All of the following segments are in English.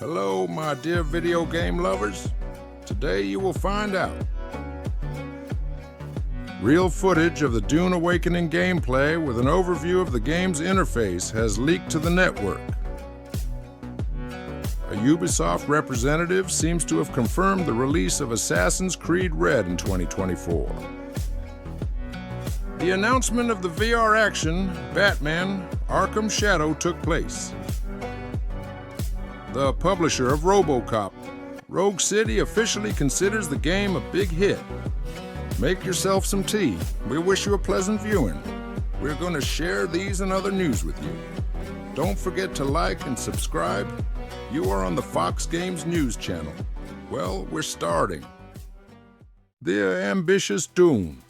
Hello, my dear video game lovers. Today you will find out. Real footage of the Dune Awakening gameplay with an overview of the game's interface has leaked to the network. A Ubisoft representative seems to have confirmed the release of Assassin's Creed Red in 2024. The announcement of the VR action, Batman: Arkham Shadow, took place. The publisher of RoboCop, Rogue City, officially considers the game a big hit. Make yourself some tea. We wish you a pleasant viewing. We're going to share these and other news with you. Don't forget to like and subscribe. You are on the Fox Games News channel. Well, we're starting. The ambitious Dune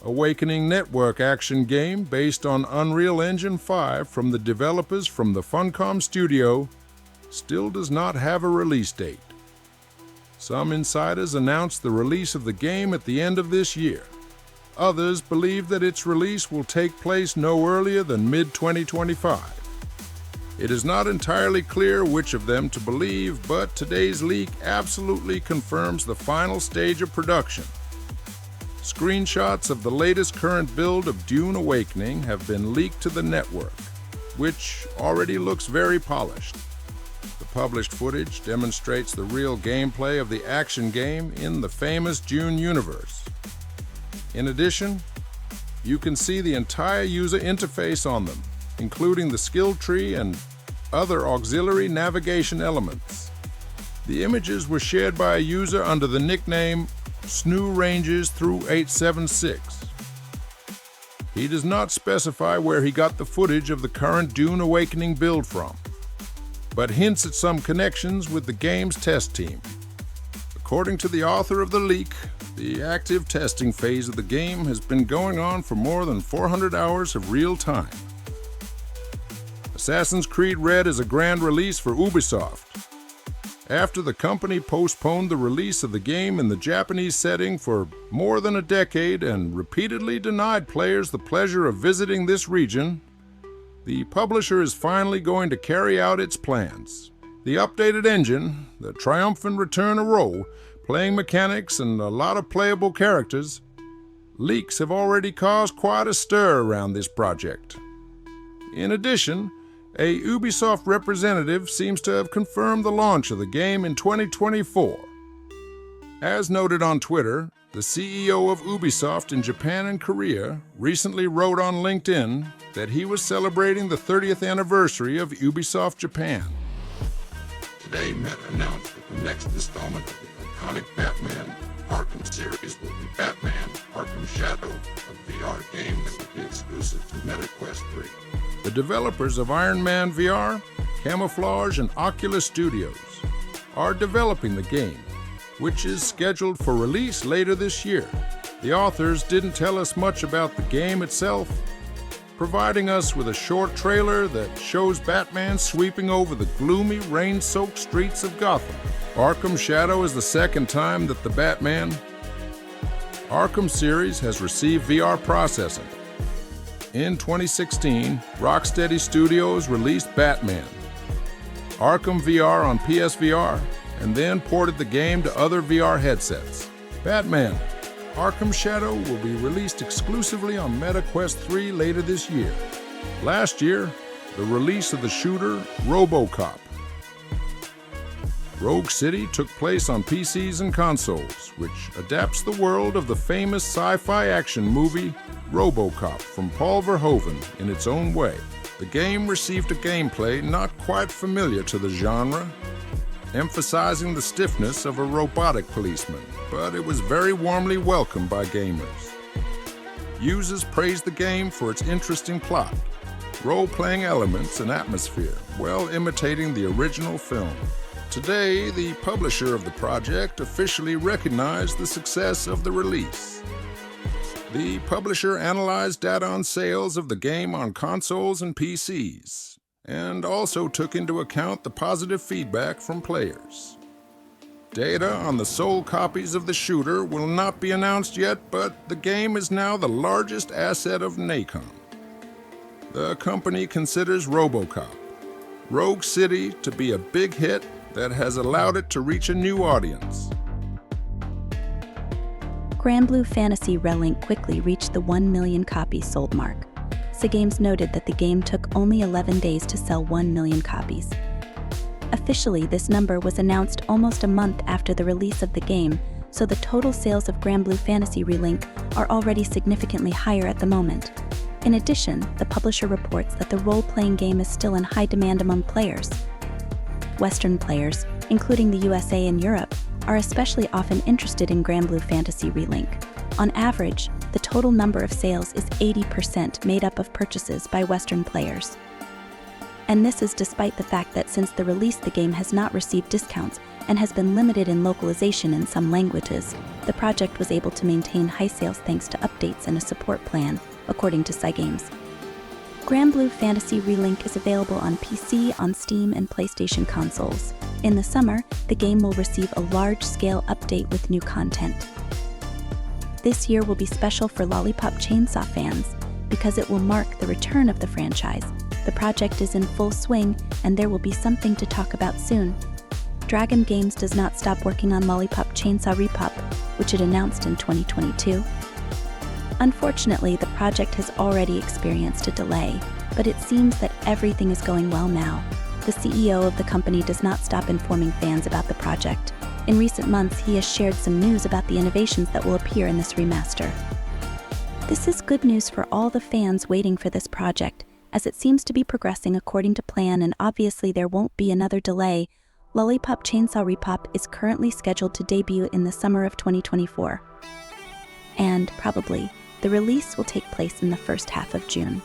Awakening network action game based on Unreal Engine 5 from the developers from the Funcom studio still does not have a release date. Some insiders announced the release of the game at the end of this year. Others believe that its release will take place no earlier than mid-2025. It is not entirely clear which of them to believe, but today's leak absolutely confirms the final stage of production. Screenshots of the latest current build of Dune Awakening have been leaked to the network, which already looks very polished. The published footage demonstrates the real gameplay of the action game in the famous Dune universe. In addition, you can see the entire user interface on them, including the skill tree and other auxiliary navigation elements. The images were shared by a user under the nickname Snoo Ranges through 876. He does not specify where he got the footage of the current Dune Awakening build from, but hints at some connections with the game's test team. According to the author of the leak, the active testing phase of the game has been going on for more than 400 hours of real time. Assassin's Creed Red is a grand release for Ubisoft. After the company postponed the release of the game in the Japanese setting for more than a decade and repeatedly denied players the pleasure of visiting this region, the publisher is finally going to carry out its plans. The updated engine, the triumphant return of role-playing mechanics, and a lot of playable characters, leaks have already caused quite a stir around this project. In addition, a Ubisoft representative seems to have confirmed the launch of the game in 2024. As noted on Twitter, the CEO of Ubisoft in Japan and Korea recently wrote on LinkedIn that he was celebrating the 30th anniversary of Ubisoft Japan. Today, Meta announced that the next installment of the iconic Batman Arkham series will be Batman: Arkham Shadow, a VR game that will be exclusive to Meta Quest 3. The developers of Iron Man VR, Camouflage, and Oculus Studios are developing the game, which is scheduled for release later this year. The authors didn't tell us much about the game itself, providing us with a short trailer that shows Batman sweeping over the gloomy, rain-soaked streets of Gotham. Arkham Shadow is the second time that the Batman Arkham series has received VR processing. In 2016, Rocksteady Studios released Batman Arkham VR on PSVR and then ported the game to other VR headsets. Batman Arkham Shadow will be released exclusively on Meta Quest 3 later this year. Last year, the release of the shooter RoboCop. Rogue City took place on PCs and consoles, which adapts the world of the famous sci-fi action movie RoboCop from Paul Verhoeven in its own way. The game received a gameplay not quite familiar to the genre, emphasizing the stiffness of a robotic policeman, but it was very warmly welcomed by gamers. Users praised the game for its interesting plot, role-playing elements, and atmosphere, well imitating the original film. Today, the publisher of the project officially recognized the success of the release. The publisher analyzed data on sales of the game on consoles and PCs, and also took into account the positive feedback from players. Data on the sold copies of the shooter will not be announced yet, but the game is now the largest asset of Nacon. The company considers RoboCop Rogue City to be a big hit that has allowed it to reach a new audience. Granblue Fantasy Relink quickly reached the 1 million copies sold mark. Games noted that the game took only 11 days to sell 1 million copies. Officially, this number was announced almost a month after the release of the game, so the total sales of Granblue Fantasy Relink are already significantly higher at the moment. In addition, the publisher reports that the role-playing game is still in high demand among players. Western players, including the USA and Europe, are especially often interested in Granblue Fantasy Relink. On average, the total number of sales is 80% made up of purchases by Western players. And this is despite the fact that since the release the game has not received discounts and has been limited in localization in some languages, the project was able to maintain high sales thanks to updates and a support plan, according to Games. Granblue Fantasy Relink is available on PC, on Steam, and PlayStation consoles. In the summer, the game will receive a large-scale update with new content. This year will be special for Lollipop Chainsaw fans because it will mark the return of the franchise. The project is in full swing, and there will be something to talk about soon. Dragon Games does not stop working on Lollipop Chainsaw RePOP, which it announced in 2022. Unfortunately, the project has already experienced a delay, but it seems that everything is going well now. The CEO of the company does not stop informing fans about the project. In recent months, he has shared some news about the innovations that will appear in this remaster. This is good news for all the fans waiting for this project, as it seems to be progressing according to plan, and obviously there won't be another delay. Lollipop Chainsaw RePOP is currently scheduled to debut in the summer of 2024. And, probably, the release will take place in the first half of June.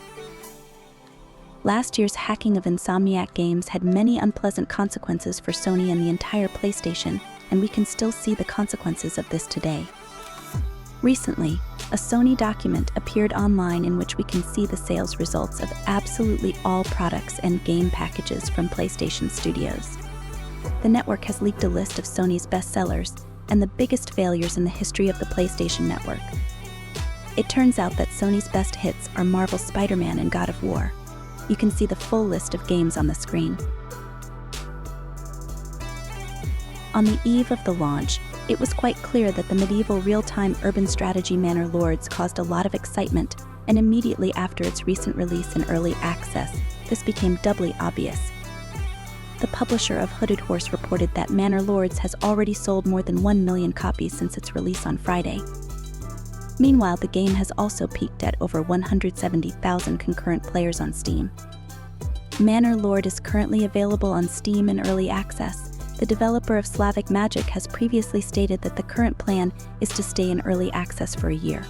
Last year's hacking of Insomniac Games had many unpleasant consequences for Sony and the entire PlayStation, and we can still see the consequences of this today. Recently, a Sony document appeared online in which we can see the sales results of absolutely all products and game packages from PlayStation Studios. The network has leaked a list of Sony's bestsellers and the biggest failures in the history of the PlayStation Network. It turns out that Sony's best hits are Marvel's Spider-Man and God of War. You can see the full list of games on the screen. On the eve of the launch, it was quite clear that the medieval real-time urban strategy Manor Lords caused a lot of excitement, and immediately after its recent release in early access, this became doubly obvious. The publisher of Hooded Horse reported that Manor Lords has already sold more than 1 million copies since its release on Friday. Meanwhile, the game has also peaked at over 170,000 concurrent players on Steam. Manor Lord is currently available on Steam in early access. The developer of Slavic Magic has previously stated that the current plan is to stay in early access for a year.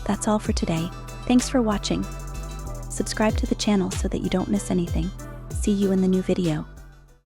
That's all for today. Thanks for watching. Subscribe to the channel so that you don't miss anything. See you in the new video.